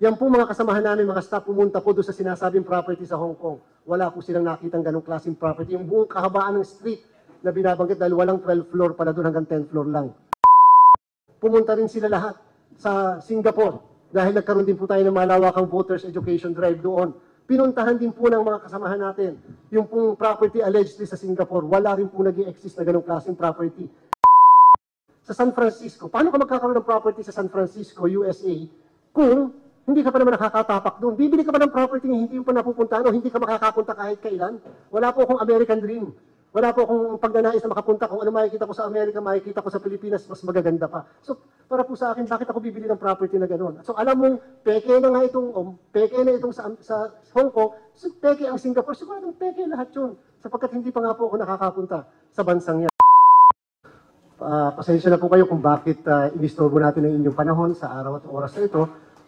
Yan po mga kasamahan namin, mga staff, pumunta po doon sa sinasabing property sa Hong Kong. Wala po silang nakitang ganong klaseng property. Yung buong kahabaan ng street na binabanggit dahil walang 12 floor pala doon, hanggang 10 floor lang. Pumunta rin sila lahat sa Singapore dahil nagkaroon din po tayo ng malawakang voters education drive doon. Pinuntahan din po ng mga kasamahan natin yung pong property allegedly sa Singapore. Wala rin po nag-i-exist na ganong klaseng property. Sa San Francisco, paano ka magkakaroon ng property sa San Francisco, USA, kung hindi ka pa naman nakakatapak doon? Bibili ka pa ng property na hindi mo pa napupuntahan o hindi ka makakapunta kahit kailan? Wala po akong American dream. Wala po akong pagnanais na makapunta. Kung ano makikita ko sa Amerika, makikita ko sa Pilipinas, mas magaganda pa. So, para po sa akin, bakit ako bibili ng property na gano'n? So, alam mong, peke na nga itong, peke na itong sa Hong Kong, so, peke ang Singapore, siguradong peke lahat yun. Sapagkat hindi pa nga po ako nakakapunta sa bansang yan. Pasensya na po kayo kung bakit inistorbo natin ang inyong panahon sa araw at oras na ito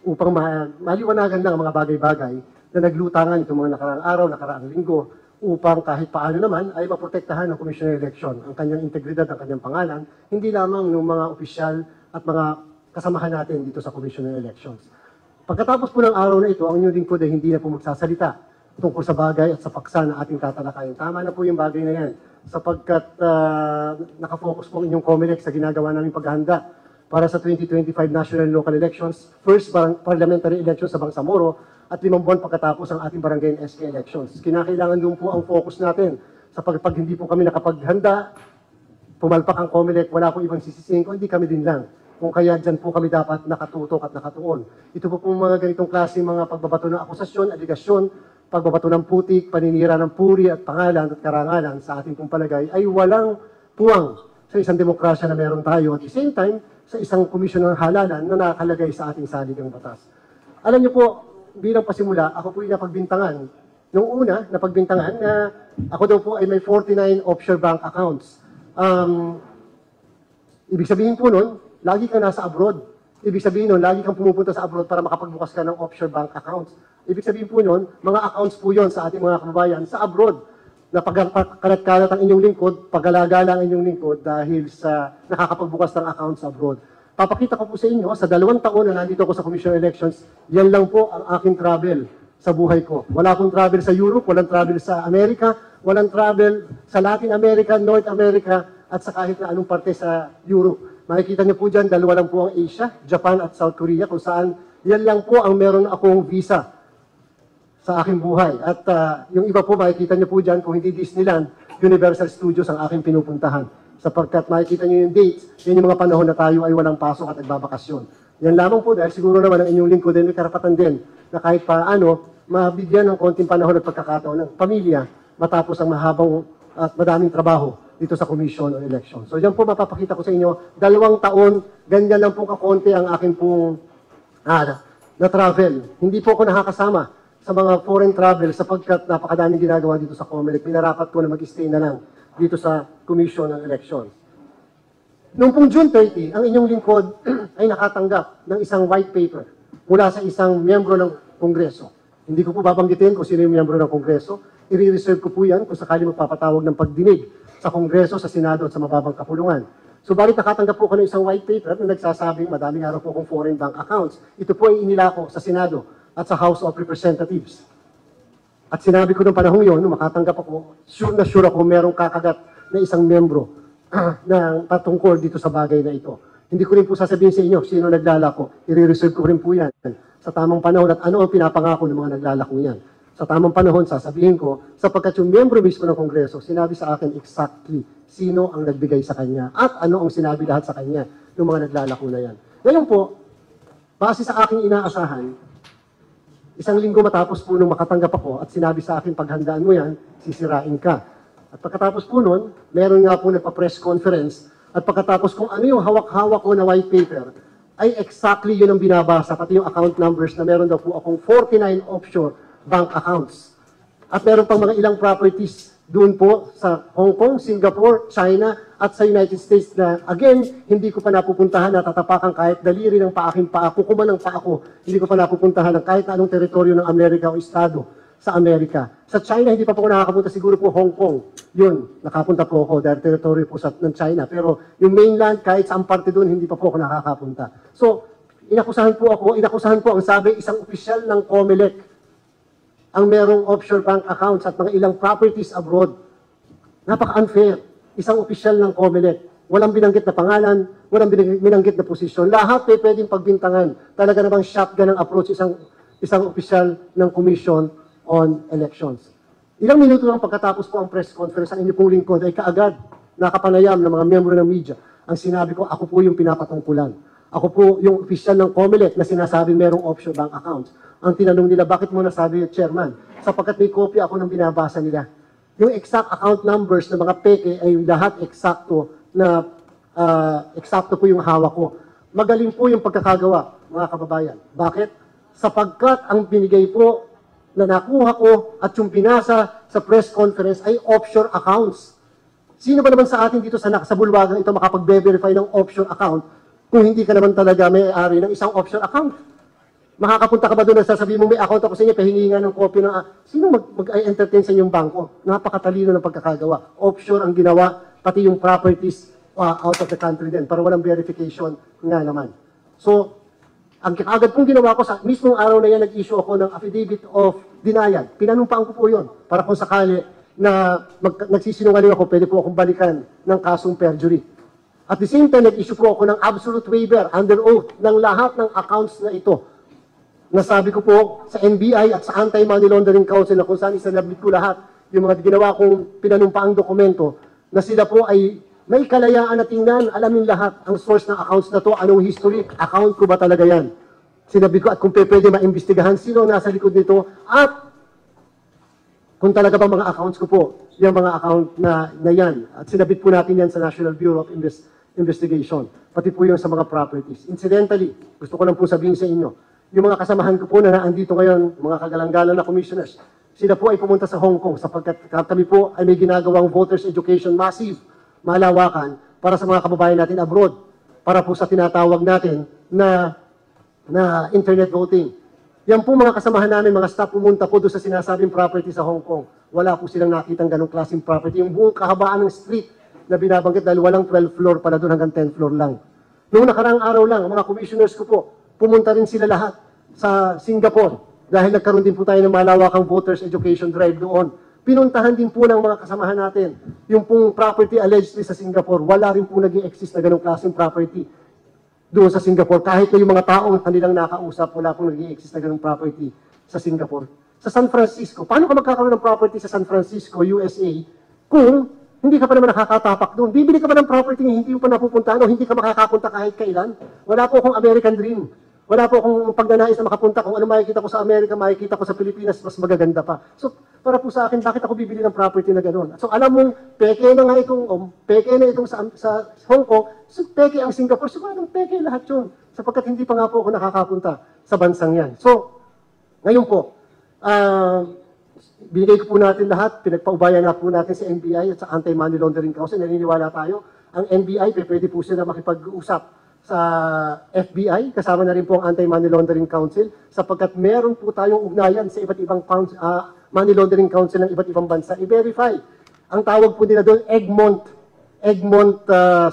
upang maliwanagan lang ang mga bagay-bagay na naglutangan itong mga nakaraang araw, nakaraang linggo, upang kahit paano naman ay maprotektahan ng Commission on Election ang kanyang integridad, ang kanyang pangalan, hindi lamang ng mga opisyal at mga kasamahan natin dito sa Commission on Elections. Pagkatapos po ng araw na ito, ang inyong lingkod ay hindi na po magsasalita tungkol sa bagay at sa paksa na ating tatalakayin. Tama na po yung bagay na yan, sapagkat nakafocus po ang inyong COMELEC sa ginagawa naming paghahanda para sa 2025 National and Local Elections, first parliamentary elections sa Bangsamoro, at 5 buwan pagkatapos ang ating barangay and SK elections. Kinakailangan doon po ang focus natin sa pag hindi po kami nakapaghanda, pumalpak ang COMELEC, wala po ibang sisisihin ko, hindi kami din lang. Kung kaya dyan po kami dapat nakatutok at nakatuon. Ito po mga ganitong klase mga pagbabato ng akusasyon, aligasyon, pagbabato ng putik, paninira ng puri at pangalan at karangalan sa ating pong palagay ay walang puwang sa isang demokrasya na meron tayo at the same time sa isang komisyon ng halalan na nakalagay sa ating saligang batas. Alam niyo po, bilang pasimula, ako po yung napagbintangan. Noong una, napagbintangan na ako daw po ay may 49 offshore bank accounts. Ibig sabihin po nun, lagi kang nasa abroad. Ibig sabihin nun, lagi kang pumupunta sa abroad para makapagbukas ka ng offshore bank accounts. Ibig sabihin po nun, mga accounts po yun sa ating mga kababayan sa abroad. Na pagkalat-kalat ang inyong lingkod, paggalagala ang inyong lingkod dahil sa nakakapagbukas ng accounts abroad. Papakita ko po sa inyo, sa 2 taon na nandito ako sa Commission on Elections, yan lang po ang aking travel sa buhay ko. Wala akong travel sa Europe, walang travel sa Amerika, walang travel sa Latin America, North America, at sa kahit na anong parte sa Europe. Makikita niyo po dyan, 2 lang po ang Asia, Japan at South Korea, kung saan yan lang po ang meron akong visa sa aking buhay. At yung iba po, makikita niyo po dyan, kung hindi Disneyland, Universal Studios ang aking pinupuntahan. Sapagkat makikita niyo yung dates, yan yung mga panahon na tayo ay walang pasok at nagbabakasyon. Yan lamang po dahil siguro naman ang inyong lingkod ay may karapatan din na kahit paano, mabigyan ng konting panahon at pagkakataon ng pamilya matapos ang mahabang at madaming trabaho dito sa Commission on Election. So yan po mapapakita ko sa inyo, 2 taon, ganyan lang po kakonti ang aking pong na travel. Hindi po ako nakakasama sa mga foreign travel sapagkat napakadaming ginagawa dito sa COMELEC. Pinarapat ko na mag-stay na lang dito sa Commission ng Elections. Noong pong June 30, ang inyong lingkod ay nakatanggap ng isang white paper mula sa isang miyembro ng Kongreso. Hindi ko po babanggitin kung sino yung miyembro ng Kongreso. I-reserve ko po yan kung sakali magpapatawag ng pagdinig sa Kongreso, sa Senado at sa mababang kapulungan. Subalit nakatanggap po ko ng isang white paper na nagsasabing madaming araw po kong foreign bank accounts. Ito po ay inilako sa Senado at sa House of Representatives. At sinabi ko ng panahong yun, nung makatanggap ako, sure ako merong kakagat na isang membro na patungkol dito sa bagay na ito. Hindi ko rin po sasabihin sa inyo sino naglalako. I-reserve ko rin po yan sa tamang panahon at ano ang pinapangako ng mga naglalako yan. Sa tamang panahon, sasabihin ko, sapagkat yung membro mismo ng Kongreso, sinabi sa akin exactly sino ang nagbigay sa kanya at ano ang sinabi lahat sa kanya ng mga naglalako na yan. Ngayon po, base sa aking inaasahan, 1 linggo matapos po nung makatanggap ako at sinabi sa akin, paghandaan mo yan, sisirain ka. At pagkatapos po nun, meron nga po nagpa-press conference at pagkatapos kung ano yung hawak-hawak ko na white paper, ay exactly yun ang binabasa, pati yung account numbers na meron daw po akong 49 offshore bank accounts. At meron pang mga ilang properties doon po sa Hong Kong, Singapore, China, at sa United States na, again, hindi ko pa napupuntahan na tatapakan kahit daliri ng paaking paa, kukuman ng paa ko, hindi ko pa napupuntahan ng kahit anong teritoryo ng Amerika o estado sa Amerika. Sa China, hindi pa po ako nakakapunta, siguro po Hong Kong. Yun, nakapunta po ako dahil teritoryo po ng China. Pero yung mainland, kahit saan parte doon, hindi pa po ako nakakapunta. So, inakusahan po ang sabi, isang opisyal ng COMELEC ang merong offshore bank accounts at mga ilang properties abroad. Napaka-unfair. Isang opisyal ng COMELEC. Walang binanggit na pangalan, walang binanggit na posisyon. Lahat ay pwedeng pagbintangan. Talaga namang shotgun ang approach isang opisyal ng Commission on Elections. Ilang minuto lang pagkatapos po ang press conference, ang inyo pong lingkod ay kaagad nakapanayam ng mga miyembro ng media. Ang sinabi ko, ako po yung pinapatungkulan. Ako po yung opisyal ng COMELEC na sinasabi merong offshore bank accounts. Ang tinanong nila, bakit mo nasabi, Chairman? Sapagkat may kopya ako ng binabasa nila. Yung exact account numbers ng mga peke ay lahat eksakto eksakto po yung hawak ko. Magaling po yung pagkakagawa, mga kababayan. Bakit? Sapagkat ang binigay po na nakuha ko at yung binasa sa press conference ay offshore accounts. Sino ba naman sa atin dito sa bulwagang ito makapag-verify ng offshore account kung hindi ka naman talaga may-ari ng isang offshore account? Makakapunta ka ba doon na sasabihin mo may account ako sa inyo, pahingi nga ng copy ng... Sino mag-entertain sa inyong bangko? Napakatalino ng pagkakagawa. Offshore ang ginawa, pati yung properties out of the country din, para walang verification nga naman. So, ang agad pong ginawa ko sa mismong araw na yan, nag-issue ako ng affidavit of denial. Pinanumpaan ko po yun, para kung sakali na nagsisinungaling ako, pwede po akong balikan ng kasong perjury. At the same time, nag-issue po ako ng absolute waiver under oath ng lahat ng accounts na ito. Nasabi ko po sa NBI at sa Anti-Money Laundering Council na kung saan isalabit ko lahat yung mga ginawa kong pinanumpaang dokumento na sila po ay may kalayaan na tingnan, alamin lahat ang source ng accounts na to, anong history, account ko ba talaga yan. Sinabi ko at kung pwede maimbestigahan sino nasa likod nito at kung talaga ba mga accounts ko po, yung mga account na yan. At sinabit po natin yan sa National Bureau of Investigation, pati po yung sa mga properties. Incidentally, gusto ko lang po sabihin sa inyo, yung mga kasamahan ko po na naandito ngayon, mga kagalang-galang na commissioners, sila po ay pumunta sa Hong Kong sapagkat kami po ay may ginagawang voters education massive, malawakan para sa mga kababayan natin abroad, para po sa tinatawag natin na internet voting. Yan po mga kasamahan namin, mga staff pumunta po doon sa sinasabing property sa Hong Kong. Wala po silang nakitang ganong klaseng property. Yung buong kahabaan ng street na binabanggit dahil walang 12 floor pala doon hanggang 10 floor lang. Noong nakaraang araw lang, mga commissioners ko po, pumunta rin sila lahat sa Singapore dahil nagkaroon din po tayo ng malawakang voters education drive doon. Pinuntahan din po ng mga kasamahan natin yung pong property allegedly sa Singapore. Wala rin po nag-i-exist na ganong klaseng property doon sa Singapore. Kahit na yung mga taong kanilang nakausap, wala pong nag-i-exist na ganong property sa Singapore. Sa San Francisco, paano ka magkakaroon ng property sa San Francisco, USA, kung hindi ka pa naman nakakatapak doon? Bibili ka ba ng property na hindi mo pa napupuntahan o hindi ka makakapunta kahit kailan? Wala po akong American dream. Wala po akong pagnanais na makapunta. Kung ano makikita ko sa Amerika, makikita ko sa Pilipinas, mas magaganda pa. So, para po sa akin, bakit ako bibili ng property na gano'n? So, alam mong, peke na nga peke na itong sa Hong Kong, so, peke ang Singapore. So, anong peke lahat yun? Sapagkat hindi pa nga po ako nakakapunta sa bansang yan. So, ngayon po, binigay ko po natin lahat, pinagpaubayan na po natin sa NBI at sa Anti-Money Laundering Council. Naniniwala tayo, ang NBI, pwede po sila makipag-usap sa FBI, kasama na rin po ang Anti-Money Laundering Council, sapagkat meron po tayong ugnayan sa iba't ibang money laundering council ng iba't ibang bansa. I-verify. Ang tawag po nila doon, Egmont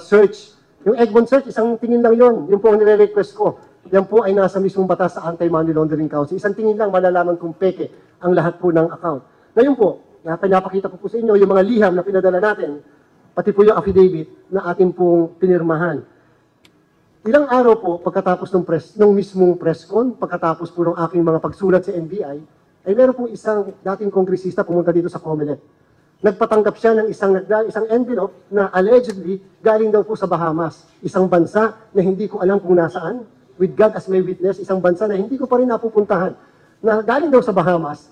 search. Yung Egmont search, isang tingin lang yon. Yung po ang nire-request ko. Yan po ay nasa mismong batas sa Anti-Money Laundering Council. Isang tingin lang, malalaman kung peke ang lahat po ng account. Ngayon po, pinapakita ko po sa inyo yung mga liham na pinadala natin, pati po yung affidavit na ating pong pinirmahan. Ilang araw po pagkatapos ng mismong press con, pagkatapos po ng aking mga pagsulat sa NBI, ay meron pong isang dating kongresista pumunta dito sa COMELEC. Nagpatanggap siya ng isang envelope na allegedly galing daw po sa Bahamas. Isang bansa na hindi ko alam kung nasaan, with God as my witness, isang bansa na hindi ko pa rin napupuntahan, na galing daw sa Bahamas,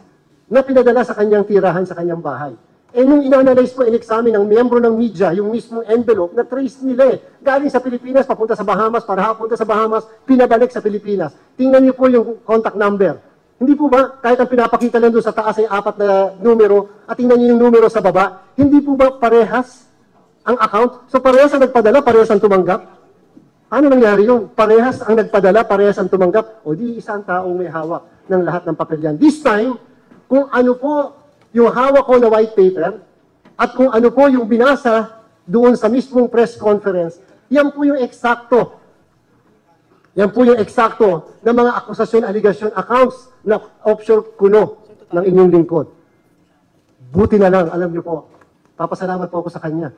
na pinadala sa kanyang tirahan sa kanyang bahay. Eh, nung ina-analyze po, in-examine ng miyembro ng media, yung mismong envelope, na trace nila galing sa Pilipinas, papunta sa Bahamas, para hapunta sa Bahamas, pinabalik sa Pilipinas. Tingnan niyo po yung contact number. Hindi po ba, kahit ang pinapakita lang doon sa taas ay 4 na numero, at tingnan niyo yung numero sa baba, hindi po ba parehas ang account? So parehas ang nagpadala, parehas ang tumanggap? Ano nangyari yun? Parehas ang nagpadala, parehas ang tumanggap? O di isang taong may hawak ng lahat ng papel yan. This time, kung ano po yung hawak ko na white paper, at kung ano po yung binasa doon sa mismong press conference, yan po yung eksakto Yan po yung eksakto ng mga akusasyon, allegation accounts na offshore kuno ng inyong lingkod. Buti na lang, alam niyo po, papasalamat po ako sa kanya.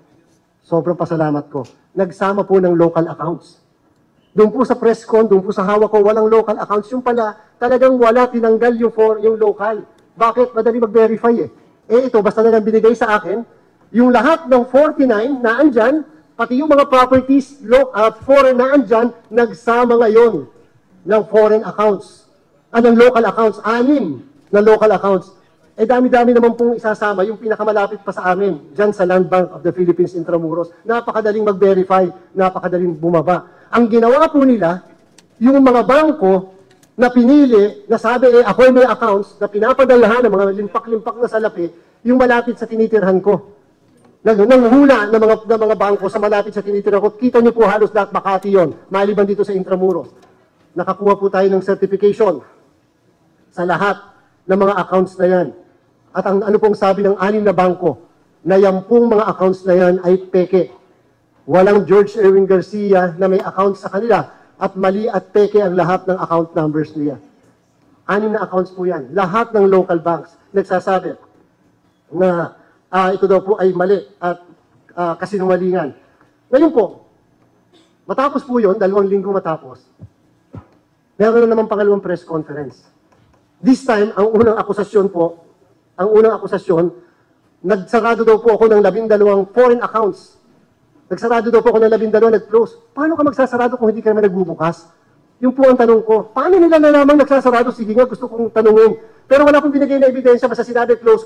Sobrang pasalamat ko. Nagsama po ng local accounts. Doon po sa press con, doon po sa hawak ko, walang local accounts. Yung pala, talagang wala, tinanggal yung local. Bakit? Madali mag-verify eh. Ito, basta na lang binigay sa akin, yung lahat ng 49 na andyan, pati yung mga properties, foreign na andyan, nagsama ngayon ng foreign accounts. Ng local accounts, 6 na local accounts. Dami-dami naman pong isasama, yung pinakamalapit pa sa amin, dyan sa Land Bank of the Philippines, Intramuros. Napakadaling mag-verify, napakadaling bumaba. Ang ginawa po nila, yung mga bangko na pinili, na sabi, ako may accounts, na pinapadalahan ng mga limpak-limpak na salapi, yung malapit sa tinitirhan ko. Nanghula ng mga bangko sa malapit sa tinitirhan ko. Kita nyo po halos lahat Makati yun, maliban dito sa Intramuros. Nakakuha po tayo ng certification sa lahat ng mga accounts na yan. At ang ano pong sabi ng 6 na bangko, na yan pong mga accounts na yan ay peke. Walang George Erwin Garcia na may accounts sa kanila at mali at peke ang lahat ng account numbers niya. 6 na accounts po yan. Lahat ng local banks nagsasabi na ito daw po ay mali at kasinungalingan. Ngayon po, matapos po yun, 2 linggo matapos, meron na naman pangalawang press conference. This time, ang unang akusasyon, nagsarado daw po ako ng 12 foreign accounts. Nagsarado daw po ako ng 12, nag-close. Paano ka magsasarado kung hindi ka naman nagbubukas? Yung po ang tanong ko. Paano nila nalaman nagsasarado? Sige nga, gusto kong tanungin. Pero wala pong binigay na ebidensya, basta sinabi, close.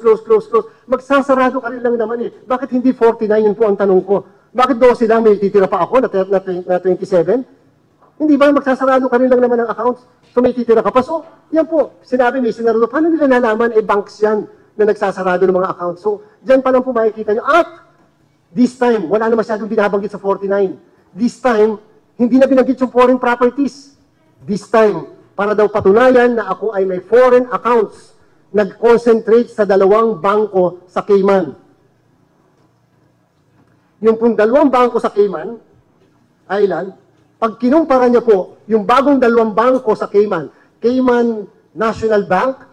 Magsasarado ka rin lang naman eh. Bakit hindi 49? Yun po ang tanong ko. Bakit 12 lang? May titira pa ako na 27? Hindi ba magsasarado ka rin lang naman ng accounts? So may titira ka pa. So, yan po. Sinabi, may sinarado. Paano nila nalaman? Banks yan na nagsasarado ng mga accounts. So, dyan pa lang po makikita nyo. At, this time, wala na masyadong binabanggit sa 49. This time, hindi na binanggit yung foreign properties. This time, para daw patunayan na ako ay may foreign accounts, nag-concentrate sa 2 bangko sa Cayman. Yung pong 2 bangko sa Cayman Island, pag kinumpara niyo po, yung bagong 2 bangko sa Cayman National Bank,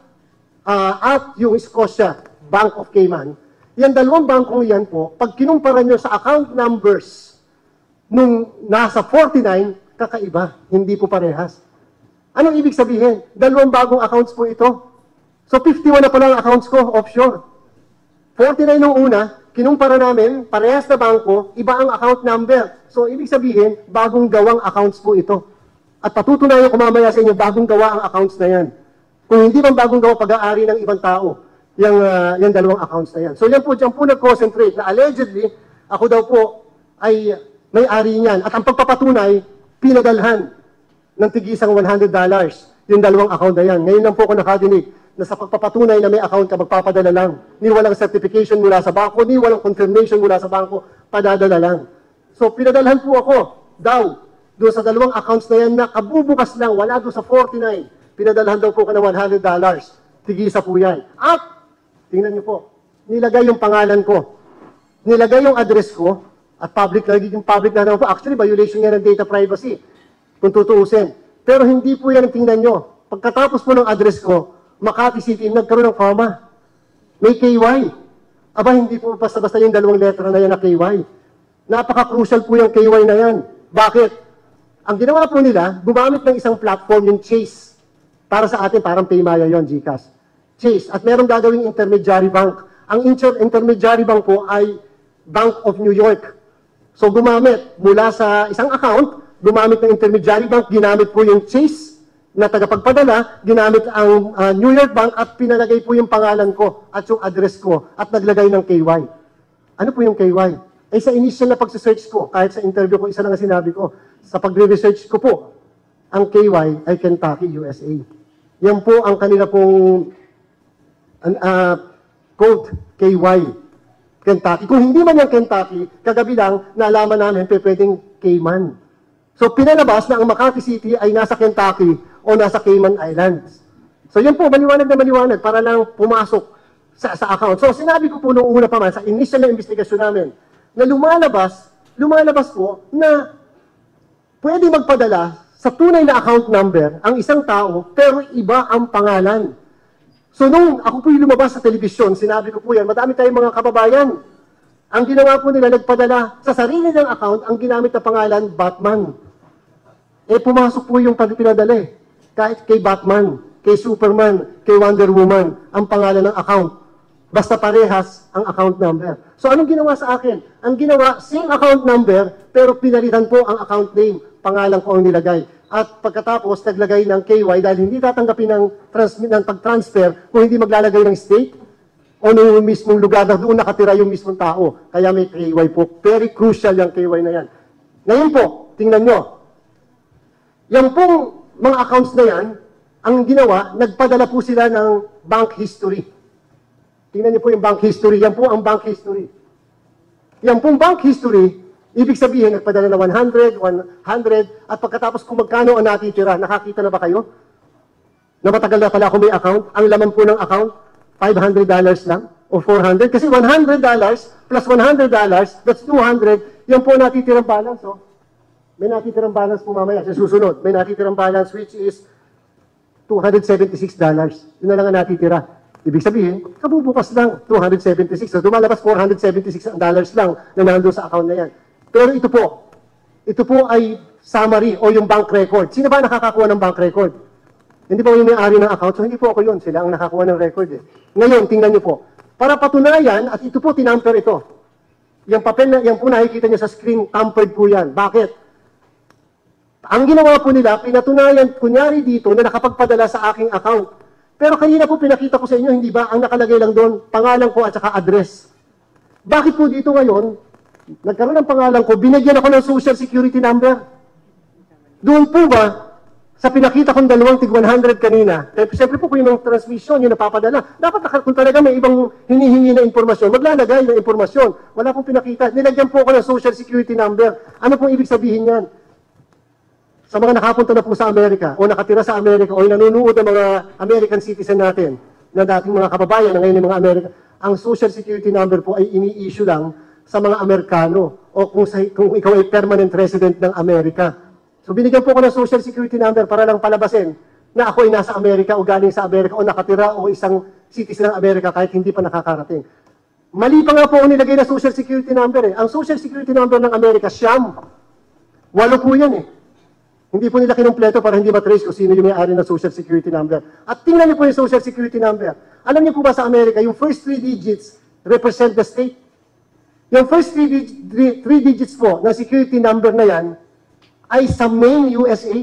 at yung Scotia Bank of Cayman, yan 2 bangkong yan po, pag kinumpara nyo sa account numbers nung nasa 49, kakaiba, hindi po parehas. Anong ibig sabihin? 2 bagong accounts po ito. So 51 na pala ang accounts ko offshore. 49 nung una, kinumpara namin, parehas na bangko, iba ang account number. So ibig sabihin, bagong gawang accounts po ito. At patutunayan ko mamaya sa inyo, bagong gawa ang accounts na yan. Kung hindi man bagong gawa pag-aari ng ibang tao, yung 2 accounts na yan. So yan po, dyan po nag-concentrate na allegedly, ako daw po ay may-ari niyan. At ang pagpapatunay, pinadalhan ng tigisang $100 yung 2 account na yan. Ngayon lang po ako nakadinig na sa pagpapatunay na may account ka, magpapadala lang. Ni walang certification mula sa bangko, ni walang confirmation mula sa bangko, padadala lang. So pinadalhan po ako daw doon sa 2 accounts na yan na kabubukas lang, wala doon sa 49. Pinadalhan daw po ka ng $100. Tigisa po yan. At, tingnan niyo po, nilagay yung pangalan ko. Nilagay yung address ko, at public na naman po. Actually, violation yan ng data privacy, kung tutuusin. Pero hindi po yan ang tingnan nyo. Pagkatapos po ng address ko, Makati City, nagkaroon ng comma. May KY. Aba, hindi po basta-basta yung 2 letra na yan na KY. Napaka-crucial po yung KY na yan. Bakit? Ang ginawa po nila, gumamit ng isang platform, yung Chase. Para sa atin, parang Paymaya yon, GCash. Chase. At merong gagawing intermediary bank. Ang intermediary bank po ay Bank of New York. So gumamit mula sa isang account, gumamit ng intermediary bank, ginamit po yung Chase na tagapagpadala, ginamit ang New York Bank at pinalagay po yung pangalan ko at yung address ko at naglagay ng KY. Ano po yung KY? Sa initial na pagsisearch ko, kahit sa interview ko, isa lang ang sinabi ko, sa pagre-research ko po, ang KY ay Kentucky, USA. Yan po ang kanila pong code, KY, Kentucky. Kung hindi man yung Kentucky, kagabi lang, naalaman namin, pwedeng Cayman. So, pinalabas na ang Makati City ay nasa Kentucky o nasa Cayman Islands. So, yan po, maliwanag na maliwanag para lang pumasok sa account. So, sinabi ko po nung una pa man, sa initial na investigasyon namin, na lumalabas po na pwede magpadala sa tunay na account number ang isang tao, pero iba ang pangalan. So nung ako po'y lumabas sa telebisyon, sinabi ko po yan, madami tayong mga kababayan. Ang ginawa po nila, nagpadala sa sarili ng account, ang ginamit na pangalan, Batman. Eh pumasok po yung pinadala eh. Kahit kay Batman, kay Superman, kay Wonder Woman, ang pangalan ng account. Basta parehas ang account number. So anong ginawa sa akin? Ang ginawa, same account number, pero pinalitan po ang account name. Pangalan ko ang nilagay. At pagkatapos, naglagay ng KY dahil hindi tatanggapin ng pag-transfer kung hindi maglalagay ng state o ng mismong lugar na doon nakatira yung mismong tao. Kaya may KY po. Very crucial yung KY na yan. Ngayon po, tingnan nyo. Yung pong mga accounts na yan, ang ginawa, nagpadala po sila ng bank history. Tingnan niyo po yung bank history. Yan po ang bank history. Yan pong bank history, ibig sabihin, nagpadala na 100, 100, at pagkatapos kung magkano ang natitira, nakakita na ba kayo? Na matagal na pala ako may account. Ang laman po ng account, $500 lang o 400. Kasi $100 plus $100, that's 200. Yan po natitirang balance. Oh. May natitirang balance po mamaya sa susunod. May natitirang balance which is $276. Yun na lang ang natitira. Ibig sabihin, kabubukas lang, 276. So, dumalabas $476 lang na nandun sa account na yan. Pero ito po ay summary o yung bank record. Sino ba nakakakuha ng bank record? Hindi po yung may-ari ng account. So, hindi po ako yun. Sila ang nakakuha ng record. Eh. Ngayon, tingnan niyo po. Para patunayan, at ito po, tinamper ito. Yung papel na, yan po nakikita niyo sa screen, tampered po yan. Bakit? Ang ginawa po nila, pinatunayan, kunyari dito, na nakapagpadala sa aking account. Pero kanina po pinakita ko sa inyo, hindi ba, ang nakalagay lang doon, pangalan ko at saka address. Bakit po dito ngayon, nagkaroon ng pangalan ko, binigyan ako ng social security number? Doon po ba, sa pinakita kong dalawang tig 100 kanina, eh, siyempre po kung yung transmission, yung napapadala, dapat kung talaga may ibang hinihingi na impormasyon, maglalagay ng impormasyon. Wala pong pinakita. Nilagyan po ako ng social security number. Ano pong ibig sabihin yan? Sa mga nakapunta na po sa Amerika, o nakatira sa Amerika, o nanonood ng mga American citizen natin, na dating mga kababayan, na ngayon yung mga Amerika, ang social security number po ay ini-issue lang sa mga Amerikano, o kung ikaw ay permanent resident ng Amerika. So binigyan po ko ng social security number para lang palabasin na ako ay nasa Amerika, o galing sa Amerika, o nakatira, o isang citizen ng Amerika kahit hindi pa nakakarating. Mali pa nga po ang nilagay na social security number eh. Ang social security number ng Amerika, siyam. 8 po yan eh. Hindi po nila kinumpleto para hindi matrace kung sino yung may-ari ng social security number. At tingnan niyo po yung social security number. Alam niyo po ba sa Amerika, yung first 3 digits represent the state? Yung first 3 digits po ng security number na yan ay sa Maine, USA.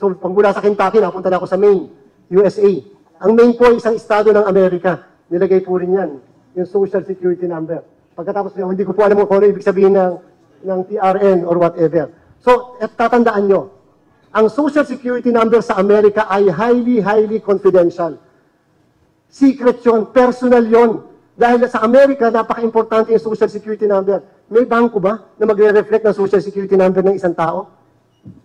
So, pag mula sa Kentucky, napunta na ako sa Maine, USA. Ang Maine po ay isang estado ng Amerika. Nilagay po rin yan, yung social security number. Pagkatapos, hindi ko po alam kung ano ibig sabihin ng TRN or whatever. So, tatandaan nyo, ang social security number sa Amerika ay highly confidential. Secret yun, personal yun. Dahil sa Amerika, napaka-importante yung social security number. May bangko ba na magre-reflect ng social security number ng isang tao?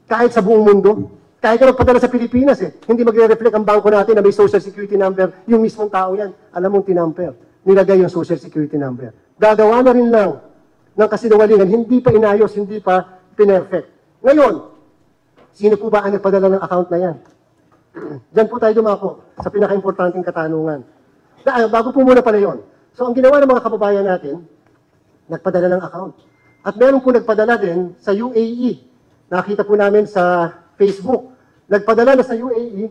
Kahit sa buong mundo? Kahit ka magpadala sa Pilipinas hindi magre-reflect ang bangko natin na may social security number, yung mismong tao yan. Alam mong tinamper, nilagay yung social security number. Gagawa na rin lang ng kasinungalingan, hindi pa inayos, hindi pa pinerfect. Ngayon, sino po ba ang nagpadala ng account na yan? Diyan po tayo dumako sa pinaka-importanting katanungan. Bago po muna pala yun. So, ang ginawa ng mga kababayan natin, nagpadala ng account. At meron po nagpadala din sa UAE. Nakita po namin sa Facebook. Nagpadala na sa UAE.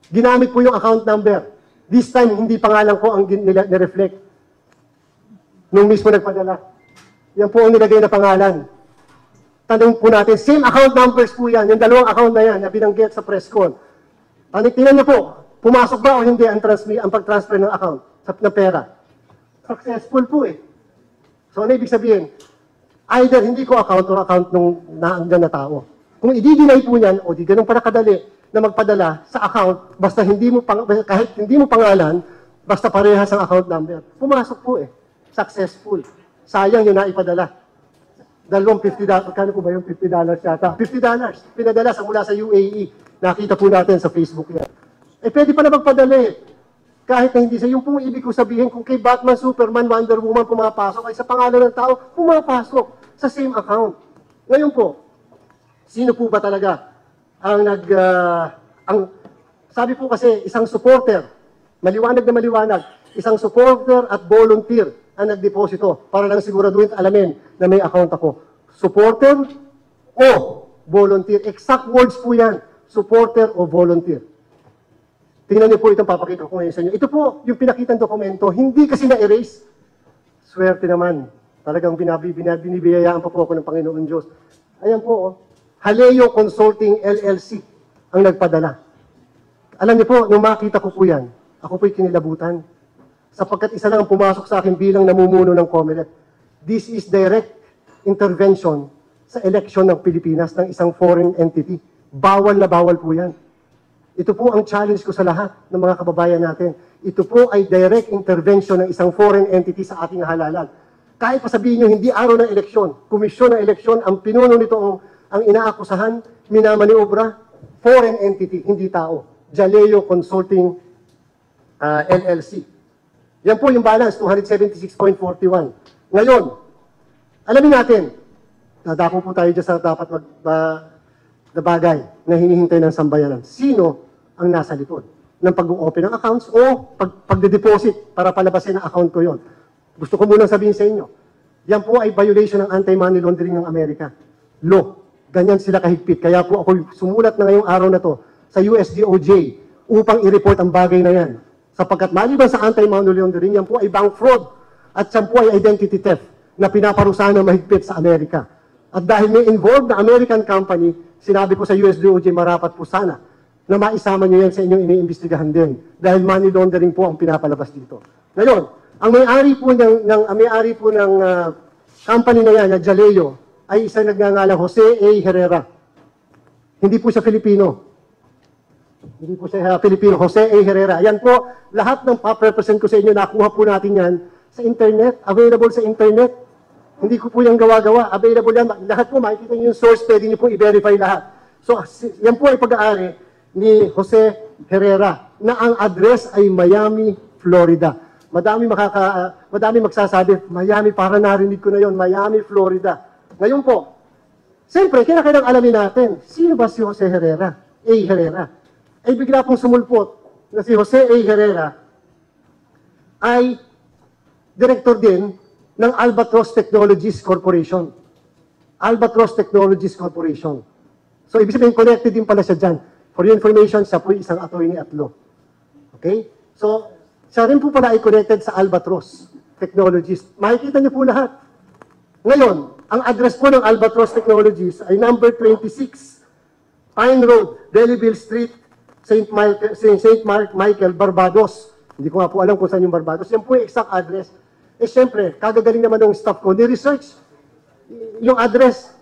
Ginamit po yung account number. This time, hindi pangalan ko ang nireflect. Nung mismo nagpadala. Yan po ang nilagay na pangalan. Tanong po natin, same account numbers po yan. Yung dalawang account na yan na binanggit sa press call. Tingnan niyo po, pumasok ba o hindi ang pag-transfer ng account na pera? Successful po eh. So ano ibig sabihin? Either hindi ko account or account nung naanggan na tao. Kung i-deny po yan, o di ganun para kadali na magpadala sa account, basta kahit hindi mo pangalan, basta parehas ang account number. Pumasok po eh. Successful. Sayang yun na ipadala. Dalawang $50. Kano po ba yung $50 yata? $50. Pinadala mula sa UAE. Nakita po natin sa Facebook yan. Eh pwede pa na magpadala eh. Kahit na hindi sa yung pong ibig ko sabihin, kung kay Batman, Superman, Wonder Woman pumapasok, ay sa pangalan ng tao, pumapasok sa same account. Ngayon po, sino po ba talaga ang sabi po kasi isang supporter, maliwanag na maliwanag, isang supporter at volunteer ang nagdeposito para lang siguraduhin at alamin na may account ako. Supporter o volunteer. Exact words po yan. Supporter o volunteer. Tingnan niyo po itong papakita ko ngayon sa inyo. Ito po yung pinakitang dokumento. Hindi kasi na-erase. Swerte naman. Talagang binibiyayaan pa po ako ng Panginoon Diyos. Ayan po, oh. Haleo Consulting LLC ang nagpadala. Alam niyo po, nung makita ko po yan, ako po'y kinilabutan. Sapagkat isa lang ang pumasok sa akin bilang namumuno ng COMELEC. This is direct intervention sa election ng Pilipinas ng isang foreign entity. Bawal na bawal po yan. Ito po ang challenge ko sa lahat ng mga kababayan natin. Ito po ay direct intervention ng isang foreign entity sa ating halalan. Kahit pa sabihin nyo, hindi araw ng eleksyon, komisyon ng eleksyon, ang pinuno nito ang inaakusahan, minamaniobra, foreign entity, hindi tao. Jaleo Consulting LLC. Yan po yung balance, 276.41. Ngayon, alamin natin, nadako po tayo dyan sa dapat na bagay na hinihintay ng sambayanan. Sino ang nasa likod ng pag-open ng accounts o pagde-deposit para palabasin ang account ko yon? Gusto ko munang sabihin sa inyo, yan po ay violation ng anti-money laundering ng Amerika. Law. Ganyan sila kahigpit. Kaya po ako sumulat na ngayong araw na to sa USDOJ upang i-report ang bagay na yan. Sapagkat maliban sa anti-money laundering, yan po ay bank fraud at yan po ay identity theft na pinaparusahan ng mahigpit sa Amerika. At dahil may involved na American company, sinabi ko sa USDOJ, marapat po sana na maisama nyo yan sa inyong iniimbestigahan din. Dahil money laundering po ang pinapalabas dito. Ngayon, ang may-ari po ng company na yan, na Jaleo, ay isang nagngangalang Jose A. Herrera. Hindi po siya Filipino. Hindi po siya Filipino, Jose A. Herrera. Yan po, lahat ng paprepresent ko sa inyo, nakuha po natin yan sa internet, available sa internet. Hindi ko po yung gawa-gawa, available yan. Lahat po, makikita nyo yung source, pwede nyo po i-verify lahat. So, yan po ay pag-aari ni Jose Herrera, na ang address ay Miami, Florida. Madami magsasabi, Miami, para narinig ko na yon, Miami, Florida. Ngayon po, siyempre, kailangan alamin natin, sino ba si Jose Herrera? A. Herrera. Ay bigla pong sumulpot na si Jose A. Herrera ay director din ng Albatross Technologies Corporation. Albatross Technologies Corporation. So, ibig sabihin, connected din pala siya dyan. For your information, siya po isang attorney at law. Okay? So, siya rin po pala ay connected sa Albatross Technologies. Makikita niyo po lahat. Ngayon, ang address po ng Albatross Technologies ay number 26, Pine Road, Belleville Street, St. Michael, Barbados. Hindi ko nga po alam kung saan yung Barbados. Yan po yung exact address. Eh, siyempre, kagagaling naman ng staff ko. Ni-research yung address.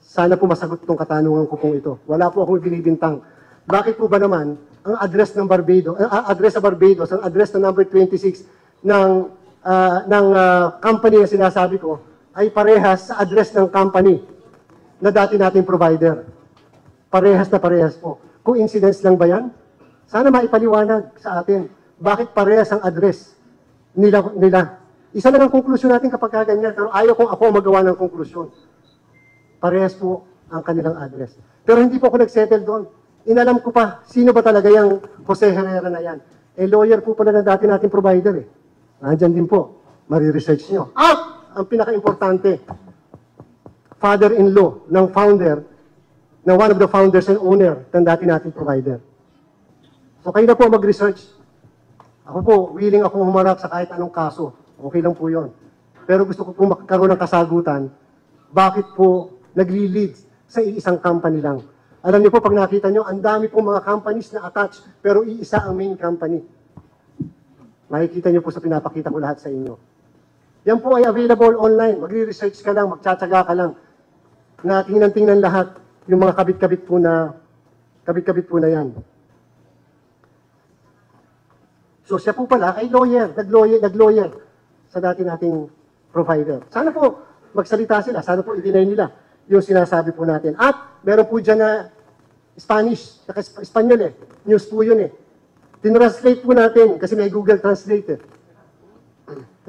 Sana po masagot itong katanungan ko pong ito. Wala po akong binibintang. Bakit po ba naman ang address ng Barbados, address sa Barbados, ang address na number 26 ng company na sinasabi ko ay parehas sa address ng company na dati nating provider. Parehas na parehas po. Coincidence lang ba yan? Sana maipaliwanag sa atin. Bakit parehas ang address nila? Isa lang ang konklusyon natin kapag kaganyan, pero ayaw kong ako magawa ng konklusyon. Parehas po ang kanilang address. Pero hindi po ako nagsettle doon. Inalam ko pa, sino ba talaga yung Jose Herrera na yan? Eh, lawyer po pala na dati nating provider eh. Nandyan din po. Mari-research nyo. At, ang pinaka-importante, father-in-law ng founder, na one of the founders and owner ng dati nating provider. So, kayo na po mag-research. Ako po, willing ako humarap sa kahit anong kaso. Okay lang po yon. Pero gusto ko po magkaroon ng kasagutan, bakit po nagli-lead sa isang company lang? Alam niyo po, pag nakita niyo, ang dami pong mga companies na attached, pero iisa ang main company. Makikita niyo po sa pinapakita ko lahat sa inyo. Yan po ay available online. Magre-research ka lang, magtsatsaga ka lang. Na tingnan lahat yung mga kabit-kabit po na yan. So siya po pala ay lawyer, nag-lawyer sa dati nating provider. Sana po magsalita sila, sana po i-deny nila yung sinasabi po natin. At meron po dyan na Spanish, saka Espanyol eh. News po yun eh. Tinranslate po natin kasi may Google Translate eh.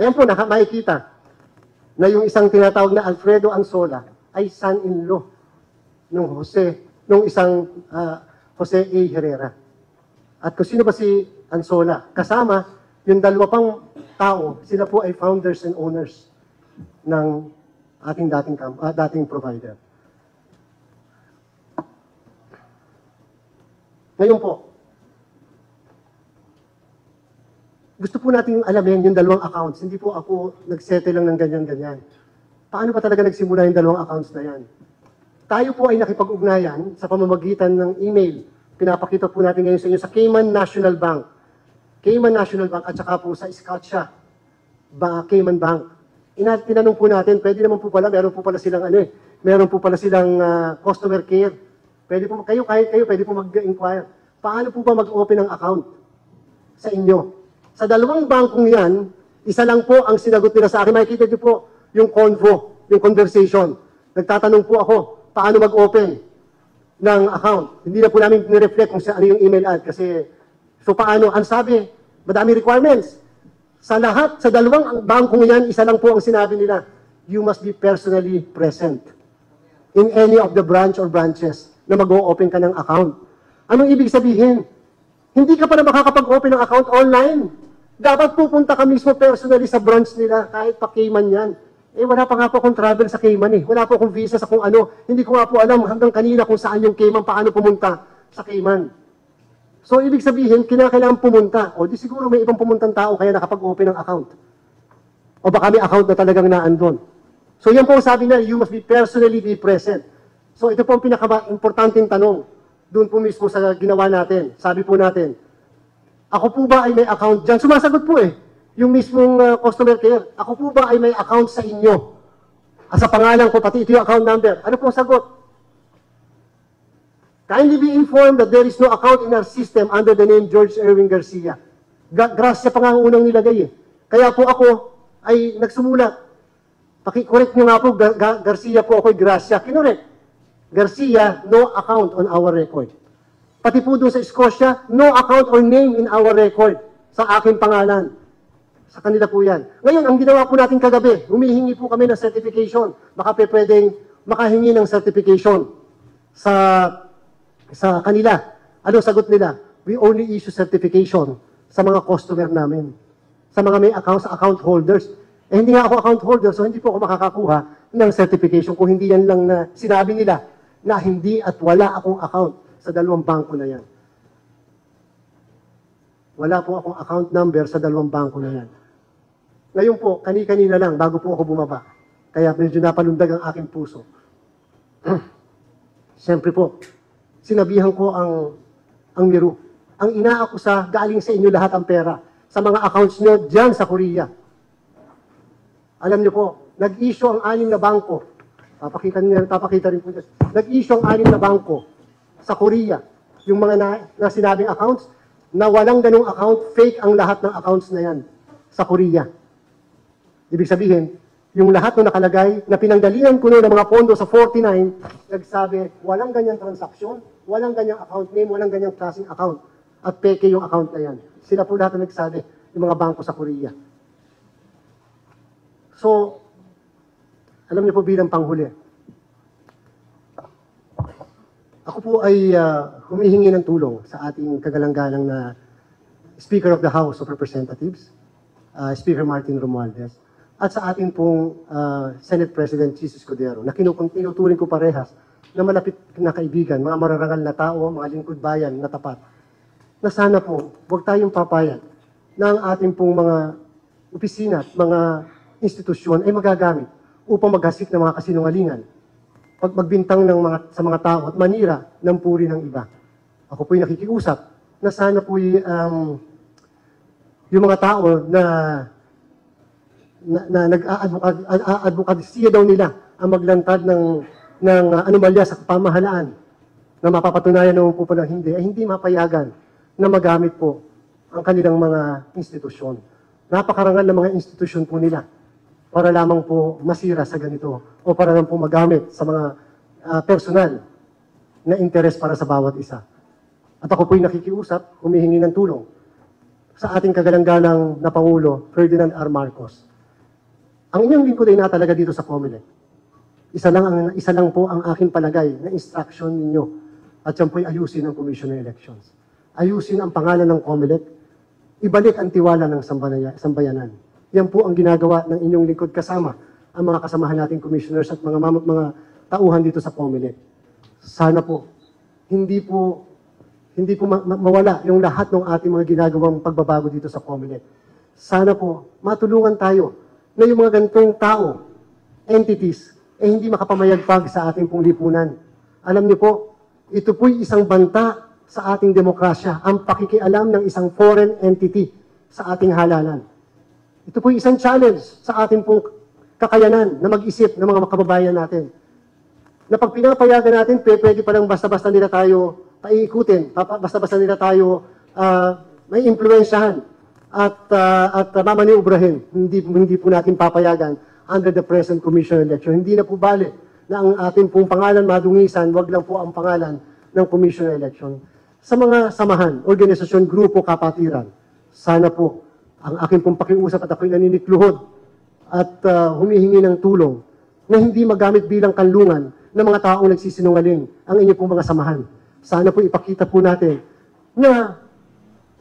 Ayan po, makikita. na yung isang tinatawag na Alfredo Anzola ay son-in-law nung isang Jose A. Herrera. At kung sino ba si Anzola? Kasama yung dalawa pang tao, sila po ay founders and owners ng ating dating provider. Ngayon po, gusto po natin alamin yung dalawang accounts. Hindi po ako nag-settle lang ng ganyan-ganyan. Paano ba talaga nagsimula yung dalawang accounts na yan? Tayo po ay nakipag-ugnayan sa pamamagitan ng email. Pinapakita po natin ngayon sa inyo sa Cayman National Bank. Cayman National Bank at saka po sa Scotia Cayman Bank. Tinanong po natin, pwede naman po pala, meron po pala silang customer care. Pwede po, kahit kayo, pwede po mag-inquire. Paano po ba mag-open ng account sa inyo? Sa dalawang bangkong yan, isa lang po ang sinagot nila sa akin. Makikita niyo po yung convo, yung conversation. Nagtatanong po ako, paano mag-open ng account? Hindi na po namin nireflect kung ano yung email ad. Kasi, so paano? Ang sabi, madami requirements. Sa lahat, sa dalawang bangkong yan, isa lang po ang sinabi nila, you must be personally present in any of the branch or branches na mag-o-open ka ng account. Anong ibig sabihin? Hindi ka pa na makakapag-open ng account online. Dapat pupunta ka mismo personally sa branch nila, kahit pa Cayman yan. Eh, wala pa nga po akong travel sa Cayman eh. Wala po akong visa sa kung ano. Hindi ko nga po alam hanggang kanina kung saan yung Cayman, paano pumunta sa Cayman. So, ibig sabihin, kinakailangan pumunta. O, di siguro may ibang pumuntang tao kaya nakapag-open ng account. O baka may account na talagang naandun. So, yan po ang sabi na, you must be personally be present. So, ito po ang pinaka-importanting tanong. Doon po mismo sa ginawa natin. Sabi po natin, ako po ba ay may account dyan? Sumasagot po eh. Yung mismong customer care. Ako po ba ay may account sa inyo? Sa pangalan ko, pati ito yung account number. Ano po ang sagot? Kindly be informed that there is no account in our system under the name George Erwin Garcia. Gracia pa nga ang unang nilagay eh. Kaya po ako ay nagsumulat. Paki-correct nyo nga po, Garcia po ako, Gracia. Kinorek. Garcia, no account on our record. Pati po doon sa Scotia, no account or name in our record sa aking pangalan. Sa kanila po yan. Ngayon, ang ginawa po natin kagabi, humihingi po kami ng certification. Baka pwedeng makahingi ng certification sa kanila. Ano sagot nila? We only issue certification sa mga customer namin. Sa mga may accounts, account holders. Eh, hindi nga ako account holder, so hindi po ako makakakuha ng certification kung hindi yan lang na sinabi nila na hindi at wala akong account sa dalawang bangko na yan. Wala po akong account number sa dalawang bangko na yan. Ngayon po, kani-kanina lang, bago po ako bumaba. Kaya medyo napalundag ang aking puso. Siyempre po, sinabihan ko ang Miru. Ang inaakusa, galing sa inyo lahat ang pera. Sa mga accounts nyo dyan sa Korea. Alam nyo po, nag-issue ang 6 na bangko. Papakita rin po dyan. Nag-issue ang 6 na bangko sa Korea. Yung mga na sinabing accounts, na walang ganong account, fake ang lahat ng accounts na yan sa Korea. Ibig sabihin, yung lahat na nakalagay, na pinanggalingan ko ng mga pondo sa 49, nagsabi, walang ganyang transaksyon, walang ganyang account name, walang ganyang klaseng account. At peke yung account na yan. Sila po lahat na nagsabi, yung mga bangko sa Korea. So, alam niyo po bilang panghuli, ako po ay humihingi ng tulong sa ating kagalang-galang na Speaker of the House of Representatives, Speaker Martin Romualdez, at sa ating pong Senate President Jesus Cordero, na tinuturing ko parehas na malapit na kaibigan, mga mararangal na tao, mga lingkod bayan na tapat, na sana po, huwag tayong papayag na ang ating pong mga opisina at mga institusyon ay magagamit upang maghasik ng mga kasinungalingan, magbintang sa mga tao at manira ng puri ng iba. Ako po'y nakikiusap na sana po'y yung mga tao na nag-advokasya daw nila ang maglantad ng anomalya sa pamahalaan na mapapatunayan naman po pala hindi, ay hindi mapayagan na magamit po ang kanilang mga institusyon. Napakarangal ng mga institusyon po nila para lamang po masira sa ganito o para lang po magamit sa mga personal na interes para sa bawat isa. At ako po'y nakikiusap, humihingi ng tulong sa ating kagalang-galang na Pangulo, Ferdinand R. Marcos. Ang inyong lingkod ay natalaga dito sa COMELEC. Isa lang po ang aking palagay na instruction ninyo. At yan po'y ayusin ang Commission on Elections. Ayusin ang pangalan ng COMELEC. Ibalik ang tiwala ng sambayanan. Yan po ang ginagawa ng inyong lingkod kasama ang mga kasamahan nating commissioners at mga tauhan dito sa COMELEC. Sana po, hindi po mawala yung lahat ng ating mga ginagawang pagbabago dito sa COMELEC. Sana po, matulungan tayo na yung mga ganitong tao, entities, hindi makapamayagpag sa ating pong lipunan. Alam niyo po, ito po'y isang banta sa ating demokrasya, ang pakikialam ng isang foreign entity sa ating halalan. Ito po'y isang challenge sa ating pong kakayanan na mag-isip ng mga kababayan natin. Na pag pinapayagan natin, pwede palang basta-basta nila tayo paiikutin, basta-basta nila tayo may impluensyahan at mamaniubrahin. Hindi po natin papayagan under the present Commission on Election. Hindi na po bali na ang ating pong pangalan madungisan, wag lang po ang pangalan ng Commission on Election. Sa mga samahan, organisasyon, grupo, kapatiran, sana po ang aking pong pakiusap at ako'y naninikluhod at humihingi ng tulong na hindi magamit bilang kanlungan ng mga taong nagsisinungaling ang inyong pong mga samahan. Sana po ipakita po natin na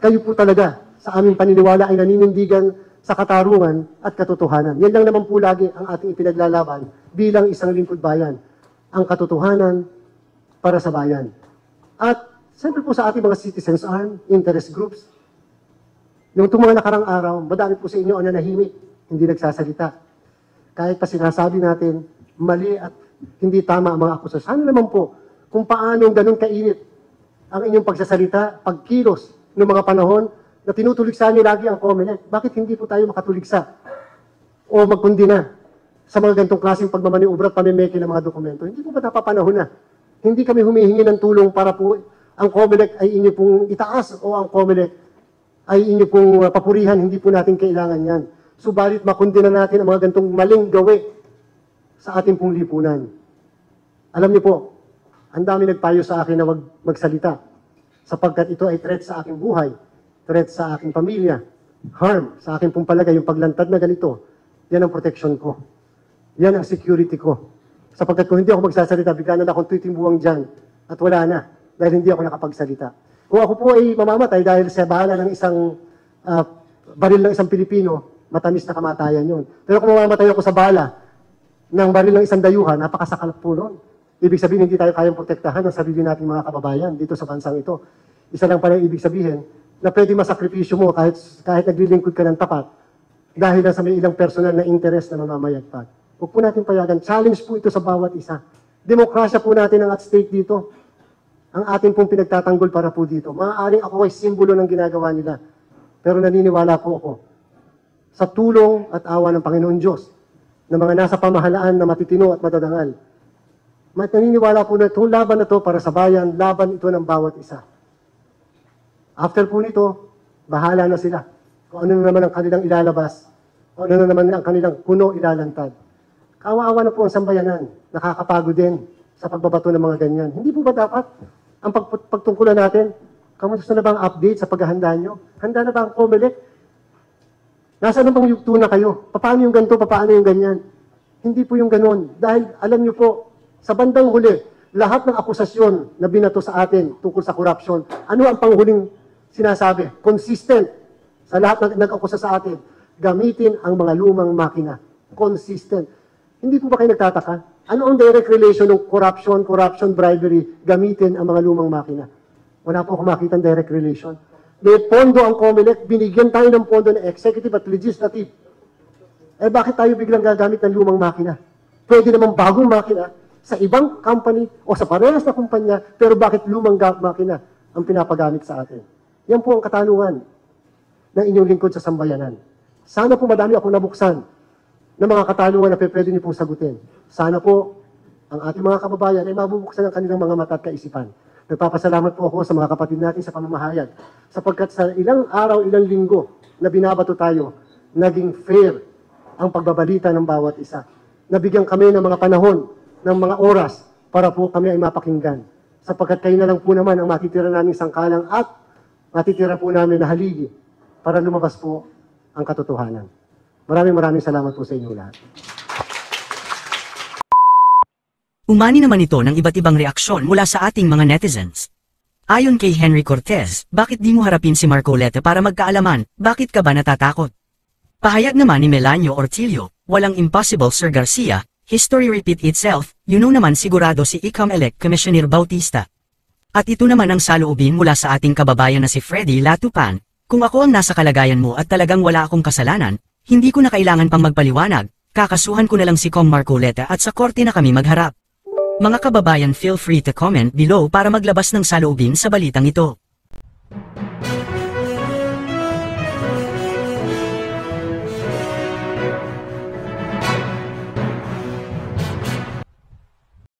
kayo po talaga sa aming paniniwala ay naninindigan sa katarungan at katotohanan. Yan lang naman po lagi ang ating ipinaglalaban bilang isang lingkod bayan. Ang katotohanan para sa bayan. At siyempre po sa ating mga citizens arm, interest groups, yung itong mga nakarang araw, madami po sa inyo ang nanahimik, hindi nagsasalita. Kahit pa sinasabi natin, mali at hindi tama ang mga akusasyon. Sana naman po kung paano ganun kainit ang inyong pagsasalita, pagkilos ng mga panahon na tinutuligsa niyo lagi ang COMELEC. Bakit hindi po tayo makatuligsa o magkundina sa mga ganitong klaseng pagmamaniubra at pamimeke ng mga dokumento? Hindi po ba napapanahon na? Hindi kami humihingi ng tulong para po ang COMELEC ay inyo pong itaas o ang COMELEC ay inyo pong papurihan. Hindi po natin kailangan yan. Subalit makundina natin ang mga ganitong maling gawi sa ating pong lipunan. Alam niyo po, ang dami nagpayo sa akin na wag magsalita sapagkat ito ay threat sa aking buhay, threat sa aking pamilya, harm sa aking pong palagay, yung paglantad na ganito, yan ang protection ko. Yan ang security ko. Sapagkat kung hindi ako magsasalita, bigla na akong tuitimbuwang dyan at wala na dahil hindi ako nakapagsalita. Kung ako po ay mamamatay dahil sa bala ng isang baril ng isang Pilipino, matamis na kamatayan yun. Pero kung mamamatay ako sa bala ng baril ng isang dayuhan, napakasakalap po nun. Ibig sabihin, hindi tayo kayang protektahan ng sarili nating mga kababayan dito sa bansang ito. Isa lang pala ibig sabihin na pwede masakripisyo mo kahit naglilingkod ka ng tapat dahil lang sa may ilang personal na interest na mamamayagpag. Huwag po natin payagan. Challenge po ito sa bawat isa. Demokrasya po natin ang at stake dito. Ang ating pong pinagtatanggol para po dito. Maaaring ako ay simbolo ng ginagawa nila. Pero naniniwala po ako sa tulong at awa ng Panginoon Diyos ng mga nasa pamahalaan na matitino at matadangal. Naniniwala po na itong laban na ito para sa bayan, laban ito ng bawat isa. After po nito, bahala na sila. Kung ano na naman ang kanilang ilalabas, kung ano na naman ang kanilang puno ilalantad. Kawawa na po ang sambayanan. Nakakapagod din sa pagbabato ng mga ganyan. Hindi po ba dapat ang pagtungkulan natin, kamusta na ba ang update sa paghahanda nyo? Handa na ba ang COMELEC? Nasaan na bang yugto na kayo? Paano yung ganito? Paano yung ganyan? Hindi po yung ganon. Dahil alam nyo po, sa bandang huli, lahat ng akusasyon na binato sa atin tungkol sa corruption, ano ang panghuling sinasabi? Consistent sa lahat ng nag-akusa sa atin, gamitin ang mga lumang makina. Consistent. Hindi po ba kayo nagtataka? Ano ang direct relation ng corruption, bribery, gamitin ang mga lumang makina? Wala po akong makita ng direct relation. May pondo ang COMELEC, binigyan tayo ng pondo ng executive at legislative. Eh bakit tayo biglang gagamit ng lumang makina? Pwede namang bagong makina sa ibang company o sa parehas na kumpanya, pero bakit lumang makina ang pinapagamit sa atin? Yan po ang katanungan ng inyong lingkod sa sambayanan. Sana po madami akong nabuksan ng mga katanungan na pwede niyo pong sagutin. Sana po ang ating mga kababayan ay mabubuksan ang kanilang mga mata at kaisipan. Nagpapasalamat po ako sa mga kapatid natin sa pamamahayag sapagkat sa ilang araw, ilang linggo na binabato tayo, naging fair ang pagbabalita ng bawat isa. Nabigyan kami ng mga panahon, ng mga oras para po kami ay mapakinggan. Sapagkat kayo na lang po naman ang matitira naming sangkalang at matitira po namin na haligi para lumabas po ang katotohanan. Maraming salamat po sa inyo lahat. Umani naman ito ng iba't ibang reaksyon mula sa ating mga netizens. Ayon kay Henry Cortez, bakit di mo harapin si Marcoleta para magkaalaman, bakit ka ba natatakot? Pahayag naman ni Melanio Ortilio, walang impossible Sir Garcia, history repeat itself, yun naman sigurado si ICAM-elect Commissioner Bautista. At ito naman ang saloobin mula sa ating kababayan na si Freddy Latupan, kung ako ang nasa kalagayan mo at talagang wala akong kasalanan, hindi ko na kailangan pang magpaliwanag, kakasuhan ko na lang si Kong Marcoleta at sa korte na kami magharap. Mga kababayan, feel free to comment below para maglabas ng saloobin sa balitang ito.